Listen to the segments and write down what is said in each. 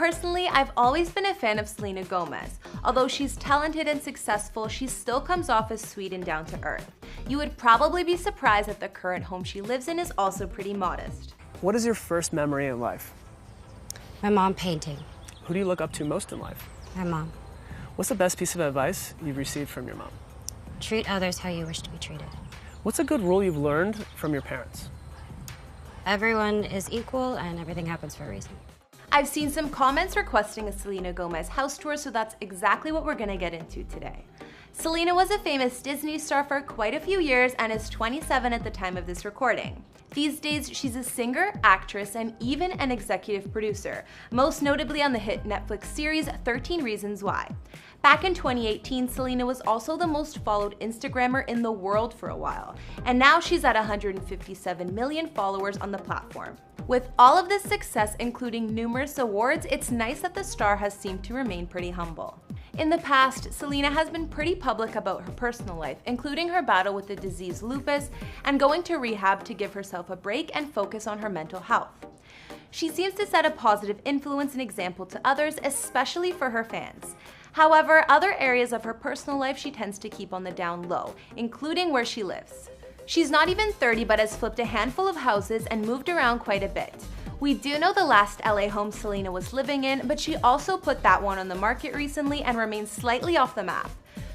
Personally, I've always been a fan of Selena Gomez. Although she's talented and successful, she still comes off as sweet and down to earth. You would probably be surprised that the current home she lives in is also pretty modest. What is your first memory in life? My mom painting. Who do you look up to most in life? My mom. What's the best piece of advice you've received from your mom? Treat others how you wish to be treated. What's a good rule you've learned from your parents? Everyone is equal and everything happens for a reason. I've seen some comments requesting a Selena Gomez house tour, so that's exactly what we're gonna get into today. Selena was a famous Disney star for quite a few years and is 27 at the time of this recording. These days, she's a singer, actress, and even an executive producer, most notably on the hit Netflix series 13 Reasons Why. Back in 2018, Selena was also the most followed Instagrammer in the world for a while, and now she's at 157 million followers on the platform. With all of this success, including numerous awards, it's nice that the star has seemed to remain pretty humble. In the past, Selena has been pretty public about her personal life, including her battle with the disease lupus and going to rehab to give herself a break and focus on her mental health. She seems to set a positive influence and example to others, especially for her fans. However, other areas of her personal life she tends to keep on the down low, including where she lives. She's not even 30 but has flipped a handful of houses and moved around quite a bit. We do know the last LA home Selena was living in, but she also put that one on the market recently and remains slightly off the map.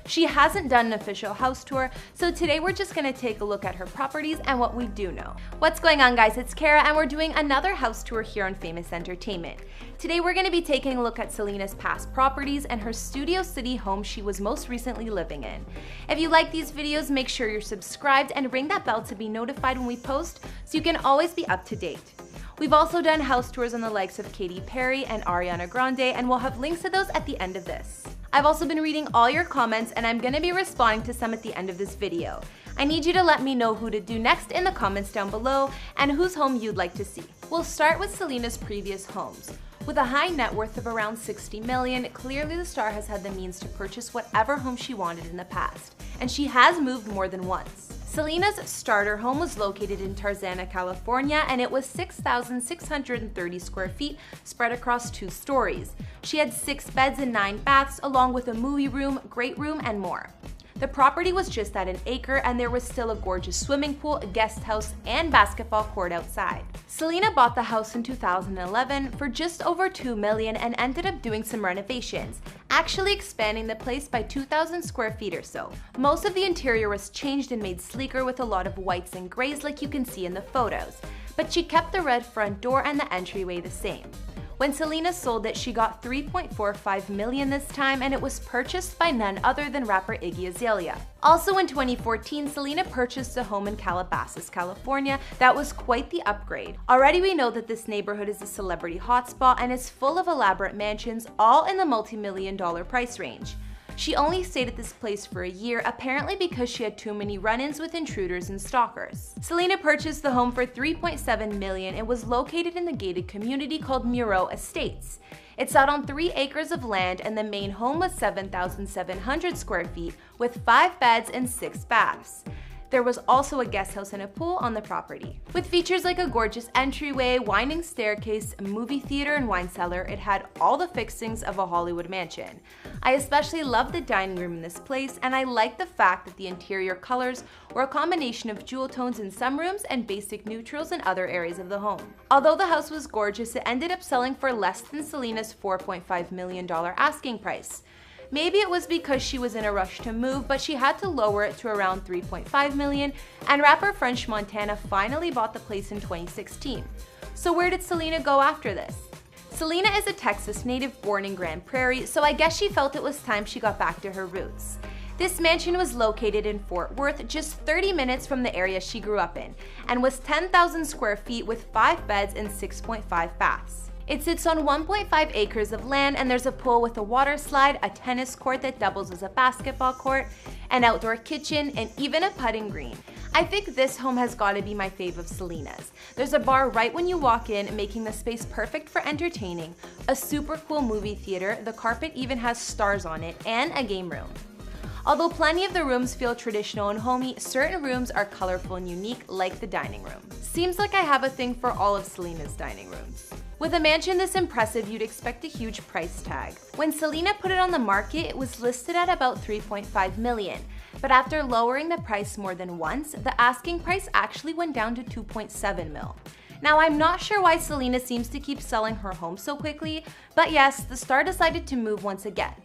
She hasn't done an official house tour, so today we're just gonna take a look at her properties and what we do know. What's going on, guys? It's Kara and we're doing another house tour here on Famous Entertainment. Today we're gonna be taking a look at Selena's past properties and her Studio City home she was most recently living in. If you like these videos, make sure you're subscribed and ring that bell to be notified when we post so you can always be up to date. We've also done house tours on the likes of Katy Perry and Ariana Grande, and we'll have links to those at the end of this. I've also been reading all your comments and I'm gonna be responding to some at the end of this video. I need you to let me know who to do next in the comments down below and whose home you'd like to see. We'll start with Selena's previous homes. With a high net worth of around 60 million, clearly the star has had the means to purchase whatever home she wanted in the past, and she has moved more than once. Selena's starter home was located in Tarzana, California, and it was 6,630 square feet spread across 2 stories. She had 6 beds and 9 baths, along with a movie room, great room, and more. The property was just at an acre and there was still a gorgeous swimming pool, guest house, and basketball court outside. Selena bought the house in 2011 for just over $2 million and ended up doing some renovations, actually expanding the place by 2,000 square feet or so. Most of the interior was changed and made sleeker with a lot of whites and grays like you can see in the photos, but she kept the red front door and the entryway the same. When Selena sold it, she got $3.45 million this time, and it was purchased by none other than rapper Iggy Azalea. Also in 2014, Selena purchased a home in Calabasas, California that was quite the upgrade. Already we know that this neighborhood is a celebrity hotspot and is full of elaborate mansions, all in the multi-million-dollar price range. She only stayed at this place for a year, apparently because she had too many run-ins with intruders and stalkers. Selena purchased the home for $3.7 million. It was located in the gated community called Muro Estates. It sat on 3 acres of land and the main home was 7,700 square feet with 5 beds and 6 baths. There was also a guest house and a pool on the property. With features like a gorgeous entryway, winding staircase, a movie theater, and wine cellar, it had all the fixings of a Hollywood mansion. I especially love the dining room in this place, and I like the fact that the interior colors were a combination of jewel tones in some rooms and basic neutrals in other areas of the home. Although the house was gorgeous, it ended up selling for less than Selena's $4.5 million asking price. Maybe it was because she was in a rush to move, but she had to lower it to around $3.5 million, and rapper French Montana finally bought the place in 2016. So where did Selena go after this? Selena is a Texas native born in Grand Prairie, so I guess she felt it was time she got back to her roots. This mansion was located in Fort Worth, just 30 minutes from the area she grew up in, and was 10,000 square feet with 5 beds and 6.5 baths. It sits on 1.5 acres of land and there's a pool with a water slide, a tennis court that doubles as a basketball court, an outdoor kitchen, and even a putting green. I think this home has got to be my fave of Selena's. There's a bar right when you walk in, making the space perfect for entertaining, a super cool movie theater, the carpet even has stars on it, and a game room. Although plenty of the rooms feel traditional and homey, certain rooms are colorful and unique, like the dining room. Seems like I have a thing for all of Selena's dining rooms. With a mansion this impressive, you'd expect a huge price tag. When Selena put it on the market, it was listed at about $3.5 million. But after lowering the price more than once, the asking price actually went down to $2.7 million. Now, I'm not sure why Selena seems to keep selling her home so quickly, but yes, the star decided to move once again.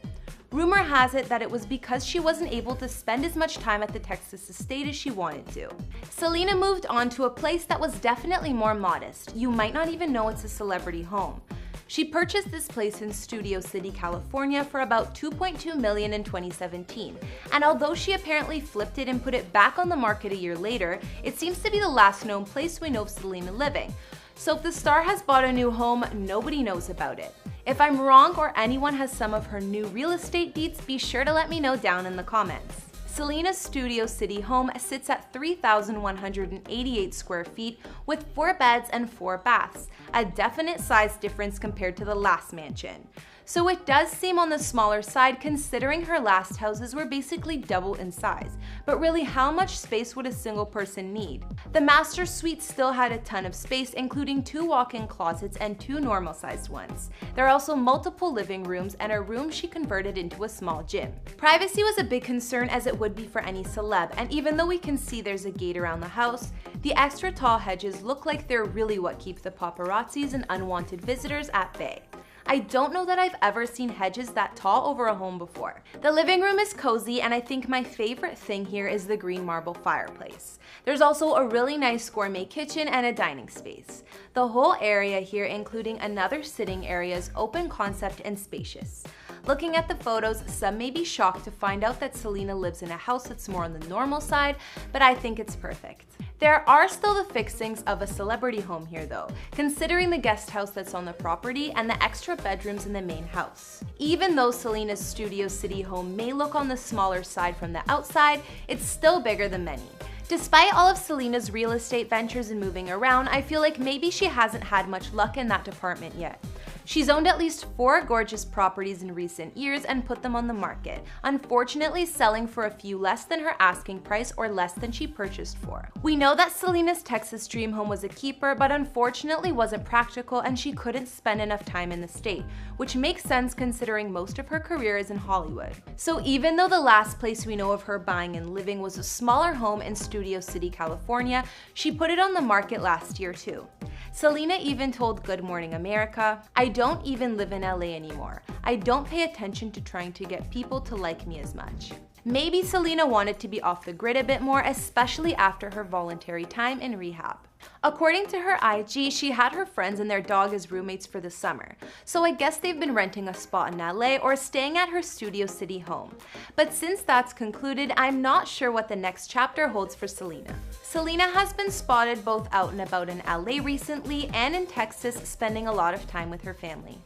Rumor has it that it was because she wasn't able to spend as much time at the Texas estate as she wanted to. Selena moved on to a place that was definitely more modest. You might not even know it's a celebrity home. She purchased this place in Studio City, California for about $2.2 million in 2017. And although she apparently flipped it and put it back on the market a year later, it seems to be the last known place we know of Selena living. So if the star has bought a new home, nobody knows about it. If I'm wrong or anyone has some of her new real estate deets, be sure to let me know down in the comments. Selena's Studio City home sits at 3,188 square feet with 4 beds and 4 baths, a definite size difference compared to the last mansion. So it does seem on the smaller side considering her last houses were basically double in size, but really how much space would a single person need? The master suite still had a ton of space, including 2 walk-in closets and 2 normal-sized ones. There are also multiple living rooms and a room she converted into a small gym. Privacy was a big concern as it would be for any celeb, and even though we can see there's a gate around the house, the extra tall hedges look like they're really what keep the paparazzis and unwanted visitors at bay. I don't know that I've ever seen hedges that tall over a home before. The living room is cozy, and I think my favorite thing here is the green marble fireplace. There's also a really nice gourmet kitchen and a dining space. The whole area here, including another sitting area, is open concept and spacious. Looking at the photos, some may be shocked to find out that Selena lives in a house that's more on the normal side, but I think it's perfect. There are still the fixings of a celebrity home here though, considering the guest house that's on the property and the extra bedrooms in the main house. Even though Selena's Studio City home may look on the smaller side from the outside, it's still bigger than many. Despite all of Selena's real estate ventures and moving around, I feel like maybe she hasn't had much luck in that department yet. She's owned at least 4 gorgeous properties in recent years and put them on the market, unfortunately selling for a few less than her asking price or less than she purchased for. We know that Selena's Texas dream home was a keeper, but unfortunately wasn't practical and she couldn't spend enough time in the state, which makes sense considering most of her career is in Hollywood. So even though the last place we know of her buying and living was a smaller home in Studio City, California, she put it on the market last year too. Selena even told Good Morning America, "I don't even live in LA anymore. I don't pay attention to trying to get people to like me as much." Maybe Selena wanted to be off the grid a bit more, especially after her voluntary time in rehab. According to her IG, she had her friends and their dog as roommates for the summer, so I guess they've been renting a spot in LA or staying at her Studio City home. But since that's concluded, I'm not sure what the next chapter holds for Selena. Selena has been spotted both out and about in LA recently and in Texas, spending a lot of time with her family.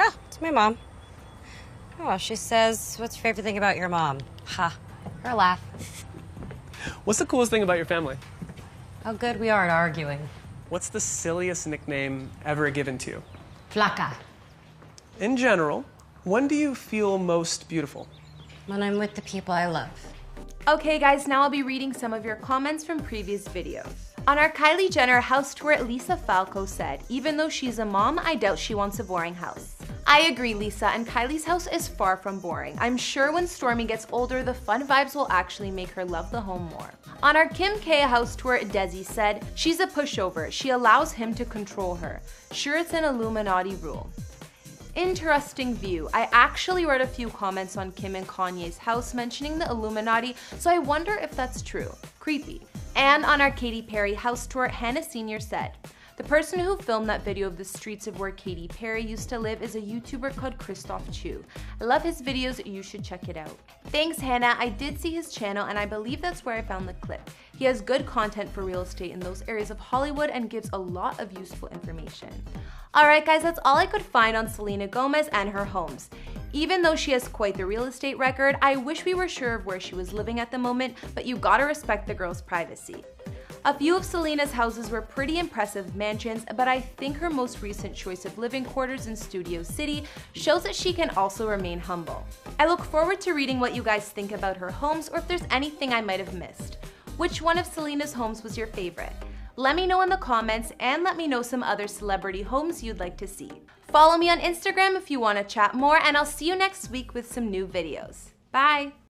Oh, it's my mom. Oh, she says, "What's your favorite thing about your mom?" Ha, her laugh. What's the coolest thing about your family? How good we are at arguing. What's the silliest nickname ever given to you? Flaca. In general, when do you feel most beautiful? When I'm with the people I love. Okay guys, now I'll be reading some of your comments from previous videos. On our Kylie Jenner house tour, Lisa Falco said, "Even though she's a mom, I doubt she wants a boring house." I agree, Lisa, and Kylie's house is far from boring. I'm sure when Stormi gets older, the fun vibes will actually make her love the home more. On our Kim K house tour, Desi said, "She's a pushover. She allows him to control her. Sure, it's an Illuminati rule." Interesting view. I actually read a few comments on Kim and Kanye's house mentioning the Illuminati, so I wonder if that's true. Creepy. And on our Katy Perry house tour, Hannah Sr. said, "The person who filmed that video of the streets of where Katy Perry used to live is a YouTuber called Christoph Chu. I love his videos, you should check it out." Thanks, Hannah. I did see his channel and I believe that's where I found the clip. He has good content for real estate in those areas of Hollywood and gives a lot of useful information. Alright guys, that's all I could find on Selena Gomez and her homes. Even though she has quite the real estate record, I wish we were sure of where she was living at the moment, but you gotta respect the girl's privacy. A few of Selena's houses were pretty impressive mansions, but I think her most recent choice of living quarters in Studio City shows that she can also remain humble. I look forward to reading what you guys think about her homes, or if there's anything I might have missed. Which one of Selena's homes was your favorite? Let me know in the comments, and let me know some other celebrity homes you'd like to see. Follow me on Instagram if you want to chat more, and I'll see you next week with some new videos. Bye!